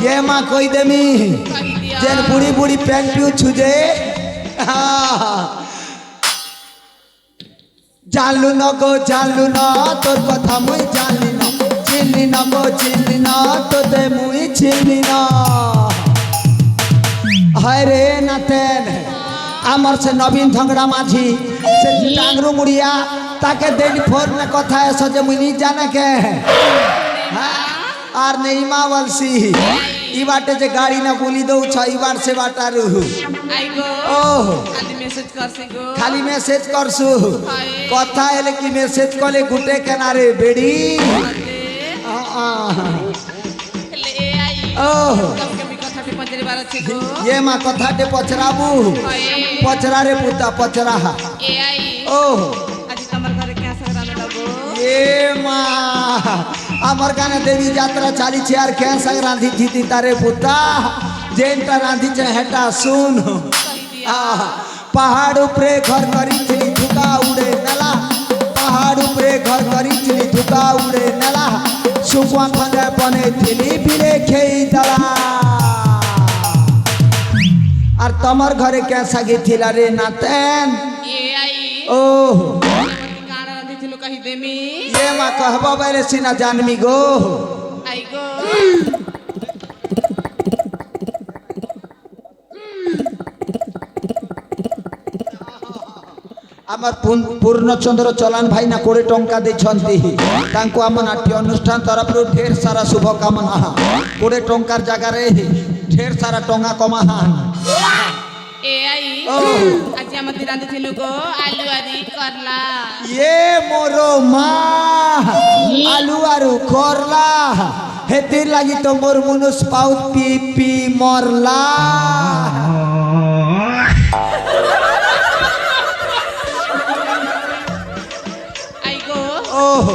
ये माँ कोई देमी जेन बुढ़ी बुढ़ी पैंट पिउ छुजे जानलू न गो जानलू न तोर कथा मुई जानली न चिनली न गो चिनली न तोते मुई चिनली न हाय रे नातेन आमर से नवीन झंगड़ा माझी से टांगरू मुड़िया ताके देन फोन में कथा है सजे मुई नहीं जाने के आर नहीं मावलसी ई बाटे जे गाड़ी ना बोली दो छ ई बार से बाटारू आइगो ओह खाली मैसेज करसी गो खाली मैसेज करसु कथा है कि मैसेज कले गुटे किनारे बेड़ी ले आई ओह कम के कथा पे पंजरी बार छे गो ये मां कथा टे पचराबू पचरा रे पुता पचरा ए आई ओह आज तमर घरे क्या सगराने लगो ये मां अमर गाने देवी यात्रा चाली छे यार क्या संग रांधी थी तारे पुता जेनटा रांधी छे हेटा सुन पहाड़ ऊपरे घर करी थी धुका उड़े नला पहाड़ ऊपरे घर करी थी धुका उड़े नला सुखवा खंडे बने थी फिरे खेई दला और तमर घरे कैसा गे थिला रे नातेन ए आई ओह गाना रंदी थिलो कहि देमी ये मां कहबा बेले सिना जानमी गो आई गो आमर पूर्णचंद्र चलान भाई ना 20 टंका देछंती तांको आम नाट्य अनुष्ठान तरफ ढेर सारा शुभकामना 20 टंकार जगह रे ढेर सारा टंगा कमाहान ए आई आज हम रांदी थिलो गो आलू आदि करला ये मोरो माँ आलू आरु करला हेतिर लागी तो मोर मुनुस पाउत पी पी मरला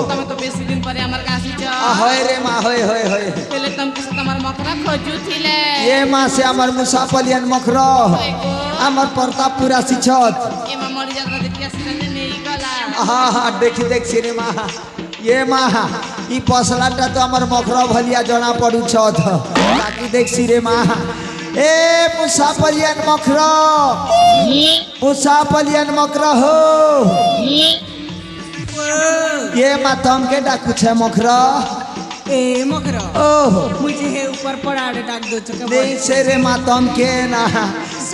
तमे तो बेसी दिन परे हमर गासी छ होय रे मां होय होय होय पहले तुम किस तमर मकरा खोजू थिले ये मां से हमर मुसाफलियन मखरो हमर प्रतापपुरा सिछत ए मां मरि जात देखिया सिने नहीं गला हां हां देखि देख सिनेमा ये मां ई पसलाटा तो हमर मखरो भलिया जना पडु छत बाकी देख सिरे मां ए मुसाफलियन मखरो हो ये मातम के डाकू छे मखरा ए मखरा ओह मुझे हे ऊपर पड़ाड़े डाक दो चका नहीं से रे मातम के ना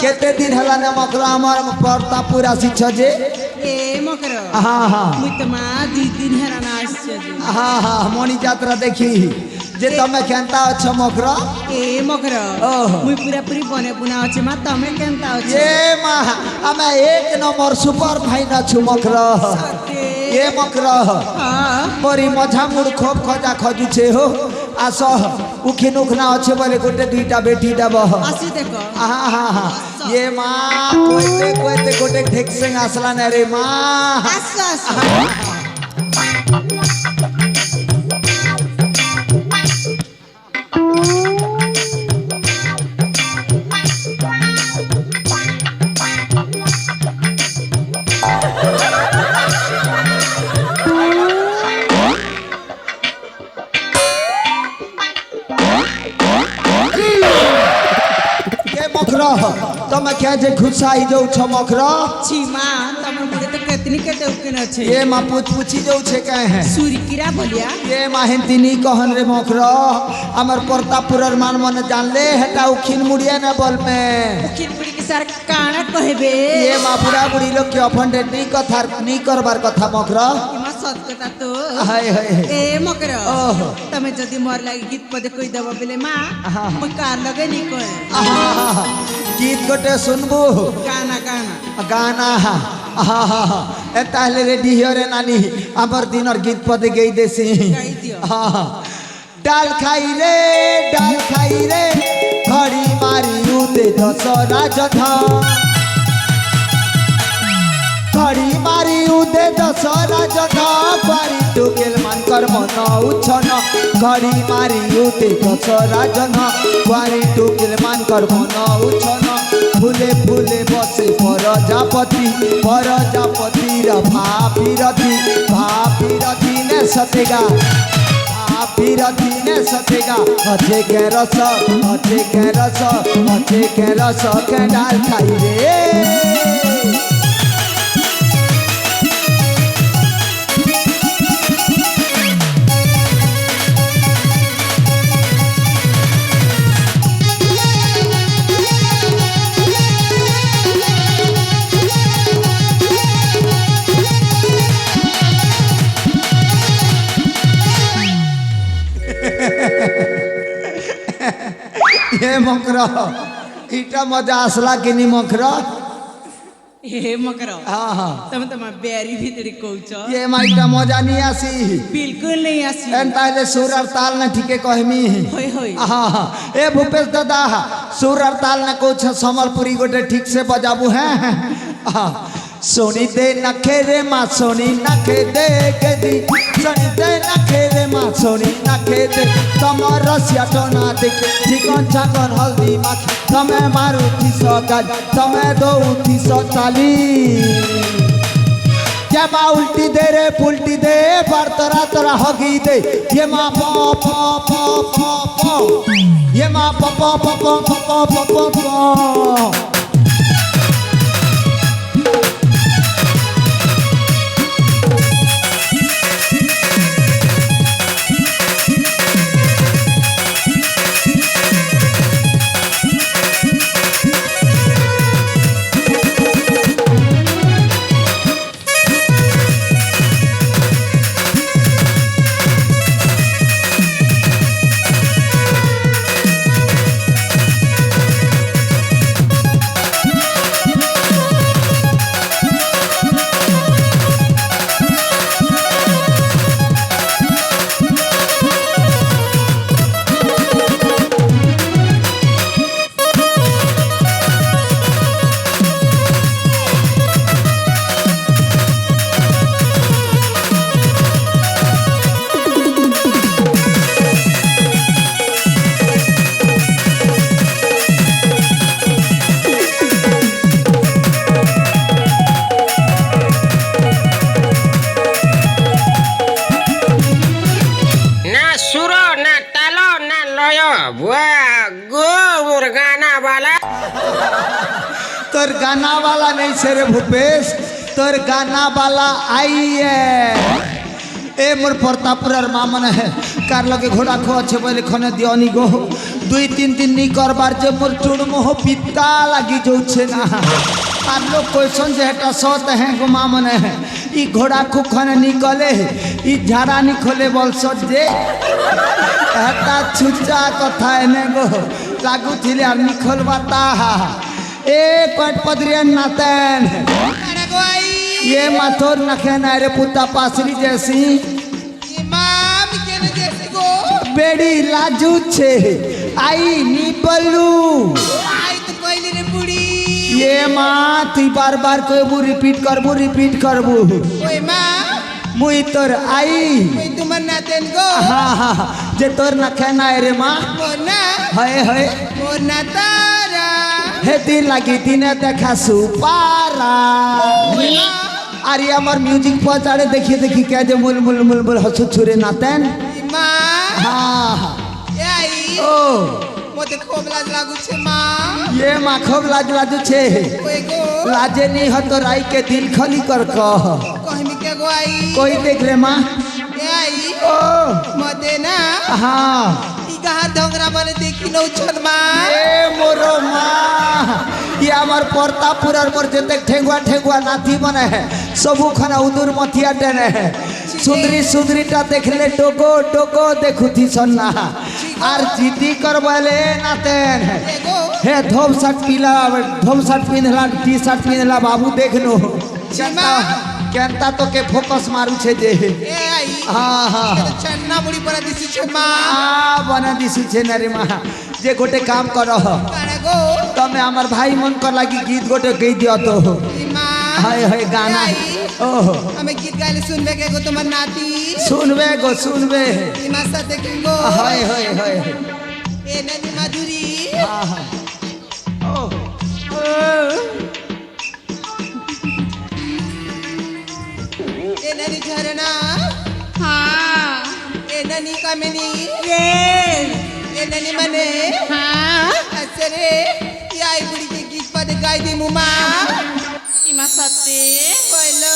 केते दिन हला ने मखरा हमर प्रतापपुरा सिछ जे ए मखरा हां हां मुतमा 2 दिन हराना आछे हां हां मणि यात्रा देखी जे तमे केनता अछ मखरा ए मखरा ओह मुई पूरा पूरी बने बुना अछि मा तमे केनता अछि ये मां हमें एक नंबर सुपर फाइन छु मखरा ये मखरा हां मोरी मझा मुड़ खोप खजा खजु छे हो आस उखिन उखना अच्छे बोले गोटे दुईटा बेटी दब आसी देखो हाँ हाँ हाँ ये माँ कोते गोटे ठेक से आसला न रे माँ तम क्या जे खुशाई जो छ मखरा छी मां तम मुरे तो केतनी केते उकेन अछि ये मां पूछी जो छे काहे है सूरी किरा बोलिया ये मां हिंतिनी कहन रे मखरा हमर प्रतापपुरर मान मन जानले हेटा उखिन मुड़िया न बोल में उखिन मुड़ी के सर काना कहबे ये मां बुढ़ा बुढ़ी लोग के ऑफेंडेड नहीं कथा नहीं करबार कथा मखरा इमा सत कथा तो हाय हाय ए मखरा ओह तमे जदी मोर लागि गीत पदे कोई दबा बेले मां म कार लगे नी कोए गीत गोटे सुनबू गाना गाना गाना हाँ हाँ हाँ ए ताहले रेडी हो रे नानी हमर दिनर गीत पदे गई देसी गाई दियो हाँ डाल खाई रे घड़ी मारी उते दसरा जधा घड़ी मारी उदे दसरा जधा बारी टोकेल मान कर मन उछन घड़ी मारी उदे दसरा जधा बारी टोकेल मान कर मन उछन फूले फूले बसे परजापति भापी रथी ने सतेगा বিরতি নে সতেগা আছে কেরস আছে কেরস আছে কেরস কেডাল খাই রে हे मकर इटा मजा आसला कि नी मकर हे मकर हाँ हाँ तमे तमा बेरी भीतरी कहूच ये माइटा मजा नहीं आसी बिल्कुल नहीं आसी एंता जे सुर और ताल न ठीके कहमी होय होय हाँ हाँ ए भूपेश दादा सुर और ताल न कुछ संबलपुरी गोटे ठीक से बजाबू हैं हाँ सोनी दे नखे रे माँ सोनी नखे दे के दी सोनी दे नखे रे माँ सोनी नखे दे तमर रसिया टोना देखे चिकन चाकन हल्दी माखी तमे मारू थी सौ गाज तमे दो थी सौ ताली ये माँ उल्टी दे रे पुल्टी दे पर तरा तरा होगी दे ये माँ पो पो पो पो पो ये माँ पो पो पो पो पो पो पो पो तोर गाना वाला नहीं से रे भूपेश तोर गाना वाला आई है ए मोर प्रतापुर मामन है कार लगे घोड़ा खो अच्छे बोले खने दियोनी गो दुई तीन दिन नहीं करबार जे मोर टुड़ मोह पिता लगी जोछे ना आर लोग क्वेश्चन जे हटा सत है गो मामन है ई घोड़ा खो खने निकले ई झाड़ा निकले बोल सत जे हटा छुचा कथा एने गो लागू थिले आर निकल बाता ए कटपदरियन नातन ये माथोर नखे ना रे पुता पासरी जैसी इमाम के जैसी गो बेड़ी लाजू छे आई नी बल्लू आई तो कहली रे बुढ़ी ये माँ तू बार बार कहबू रिपीट करबू ओए माँ मुई तोर आई मैं तुमर नातन गो हाँ हाँ जे तोर नखे ना रे माँ मोर ना है मोर नातारा हे दिन लगी दिन देखा सुपारा अरे हमार म्यूजिक पहुंचाड़े देखिए देखिए क्या जो मुल मुल मुल मुल हसु छुरे नातन हाँ आई ओ मोते खूब लाज लागू छे माँ ये माँ खूब लाज लाजू छे ओए गो लाजे नहीं हो तो राई के दिल खली कर कह कहमी के गो आई कोई देख ले माँ आई ओ मते ना हाँ कहा ढोंगरा बने देखी नो छन माँ ये मोरो माँ ये हमार प्रतापुर पर जते ठेंगुआ ठेंगुआ नाथी बने है सबू खाना उदूर मथिया टेने है सुंदरी सुंदरीटा देखले टोको टोको देखु थी सन्ना आर जीती करवाले नातेन हे धोम शर्ट पिंधला टी शर्ट पिंधला बाबू देख लो केंता तो के फोकस मारू छे जे ए आई हाँ हाँ चन्ना बुढ़ी बना दिसी छे माँ आ बना दिसु छे ना रे माँ जे गोटे काम करो काने गो तमे हमार भाई मन कर लागी गीत गोटे गई दियो तो माँ हाय हाय गाना ओहो हमें गीत गाइले सुनबे के गो तुम्हार नाती सुनबे इमा सा देखेंगो हाय हाय हाय ए नदी माधुरी हाँ हाँ ए नदी झरना हाँ ए नदी कामिनी ये ननी मने हाँ असरे या आई बुढ़ी के गीत पद गाई दी मुमा इमा सत्य बोलो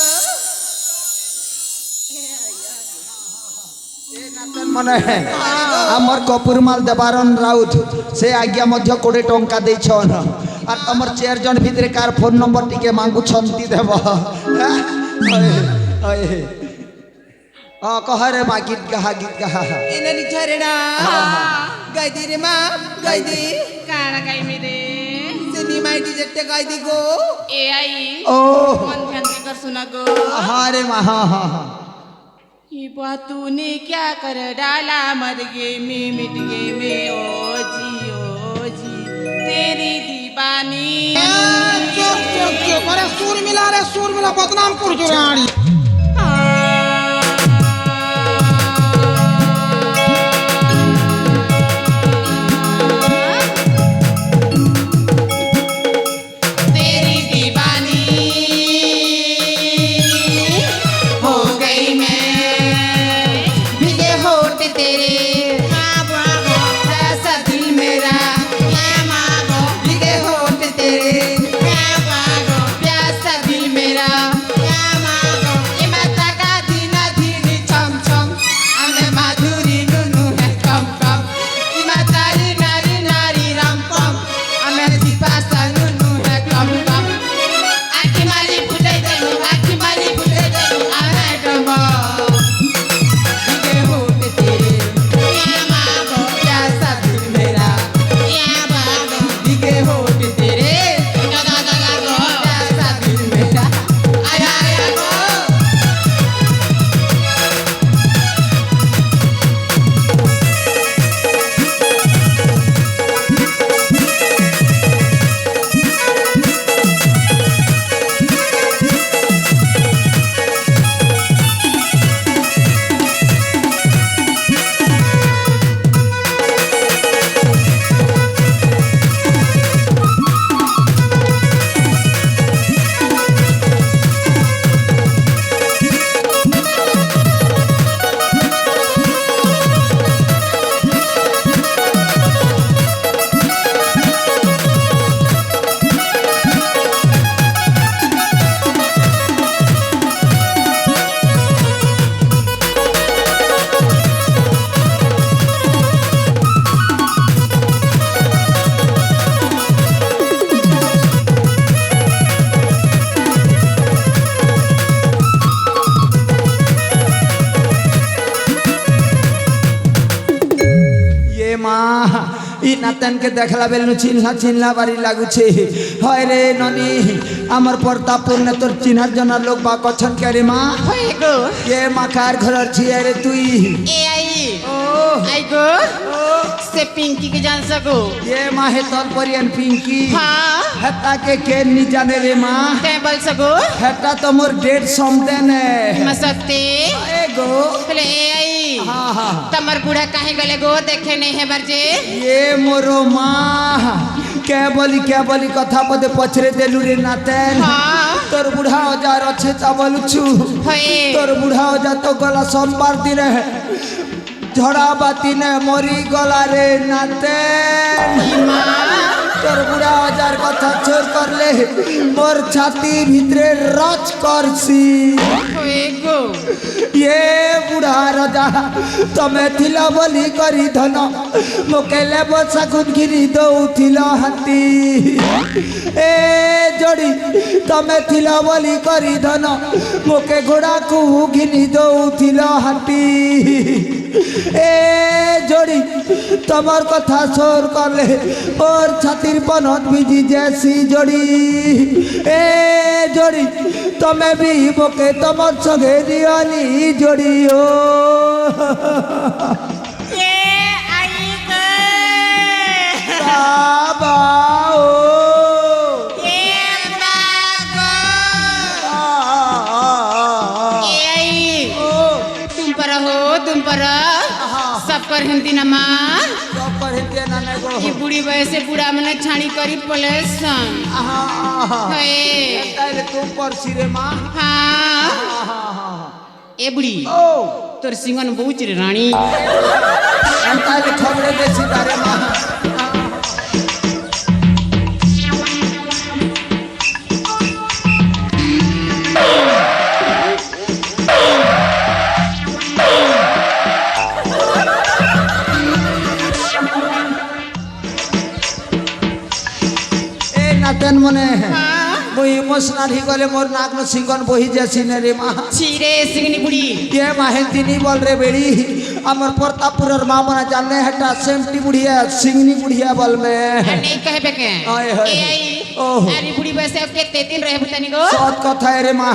मने आमर कपूरमाल देवारन राउत से आज्ञा मध्य 20 टंका देछन और तमर 4 जन भितरे कार फोन नंबर टिके मांगु छंती देब ओए कह रे मा गीत कहा ये ननी झरना गाई दी रे माँ गाई दी काड़ा गाई मेरे सिनी माइटी जट्टे गाई दी गो ए आई ओ मन ध्यान देकर सुना गो हाँ रे मा हाँ ये बात तूने क्या कर डाला मर गे में मिट गे में ओ जी तेरी दीवानी अरे सुर मिला बदनाम कर जो रानी तेरी दीवानी हो गई मैं भीगे होठ तेरे ऐसा दिल मेरा भीगे होठ तेरे प्यासा दिल मेरा ये माता का दीना धीरे छम छम हमें माधुरी नुनु है कम कम ये माता री नारी राम पम हमें दीपासा नुनु है कम कम आखी माली फुटे देनु आना डमो भीगे होठ तेरे प्यासा दिल मेरा भीगे होठ तेरे प्यासा दिल मेरा आया गो ये माँ इ नातन के देखला बेलनु चिन्हा बारी लागुछे हाय रे ननी आमर प्रतापपुर ने तोर चिन्हर जनार लोग बा कछन के रे माँ गो ये माँ कार घर छिए रे तुई ए आई गो से पिंकी के जान सको ये माँ हे तल परियन पिंकी हाँ हता के नी जाने रे माँ ते बोल सको हता तो मोर डेट समदे ने मसक्ते ए गो पहले ए आई हाँ तमर बूढ़ा काहे गले गो देखे नहीं है बरजे ये मोरो माँ क्या बोली कथा पदे पछरे देलु रे नातेन हाँ तोर बुढ़ा औजार अच्छे चावलुछु होए तोर बुढ़ा औजार तो गला सोमवार दिन झड़ा बाती ने मरी गला रे नातेन तोर बुढ़ा औजार कथा छोड़ कर ले मोर छाती भितरे रच करसी होए गो ये बुढ़ा राजा तमे थिला बोली करी धन मोकेले बसा गुनगिरी दौथिल हाथी ए जोड़ी तमे थिला बोली करी धन मोके घोड़ा को घिनी दौथिल हाथी ए जोड़ी तमर कथा सोर करले और छातिर पनत बिजी जैसी जोड़ी ए जोड़ी तमे भी मोके तमर संगे दियानी जोड़ियो बाबा तुम पर सब कर हिंदी नमा ये बुढ़ी वयस से बुढ़ा मने छाणी करी पलेसन तुम पर सिरे माँ हाँ ए बुढ़ी তোর সিংহন বউচ রে রানী তাহলে খবরে বেশি তারে মা নাতেন মনে মুই ইমোশনাল হি গলে মোর নাকনো সিংহন বহি যাছি না রে মা ছিরে সিংনি বুড়ি কে মাহেন্দিনী বল রে বেড়ি আমার প্রতাপপুরের মা মনে জানলে হেটা সেমটি বুড়িয়া সিংনি বুড়িয়া বল মে नहीं कहबे के हाय, हाय। ए आई ओहो। अरे बुढ़ी बसे अब केते दिन रहे बतानी गो সৎ কথা রে মা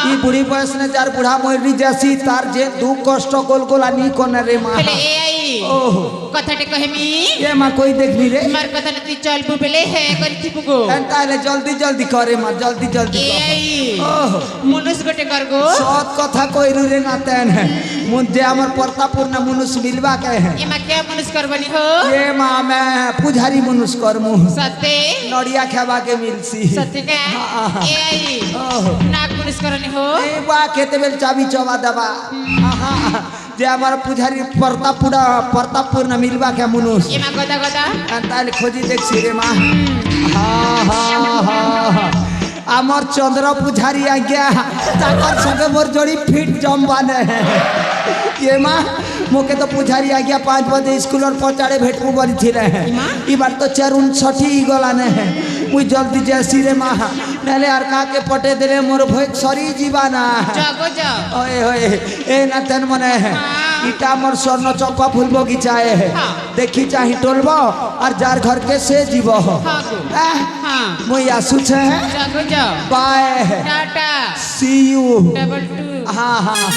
ই বুড়ি বয়স নে যার বুড়া মরি যাছি তার যে দুঃখ কষ্ট গোল গোলা নি কোনে রে মা पहले ए आई ओहो কথাটা কহেমি এ মা কই দেখবি রে তোমার কথা তুই চলবু বেলে হে করি থিপু গো তাহলে জলদি জলদি করে মা জলদি জলদি এ কর। आई ওহ মনুষ গটে কর গো সৎ কথা কইরু রে নাতেন যে আমার প্রতাপপুর না মনুষ মিলবা কে এমা কে মনুষ করবনি হো এ মা মে পুজারি মনুষ করমু সতে নড়িয়া খাবা কে মিলছি সতে কে এ आई ওহ নাক মনুষ করনি হো এই বা খেতে বেল চাবি চবা দেবা আহা যে আমার পুজারি প্রতাপপুর না মিলবা কে মনুষ এমা গদা গদা তাহলে খোঁজি দেখছি রে মা হা হা হা আমার চন্দ্র পুজারি আজ্ঞা তাকর সঙ্গে মোর জড়ি ফিট জমবানে ये माँ मोके तो पुजारी आ गया 5 बजे स्कूल और पहुँचाड़े भेटबू बड़ी थी रहे इबार तो 4:59 गला ने मुई जल्दी जैसी रे माँ नहले आर का के पटे दिले मोर भय सरी जीवाना जागो जाओ ओए होए ए ना तन मने इटा मोर स्वर्ण चंपा फूल बगीचाए है हाँ। देखी चाही टोलबो और जार घर के से जीवो हाँ गो हाँ मुई आसु छे जागो जाओ बाय टाटा सी यू डबल टू हाँ हाँ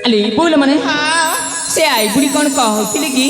अली बोल मने हाँ से आई बुढ़ी कौन कहो कि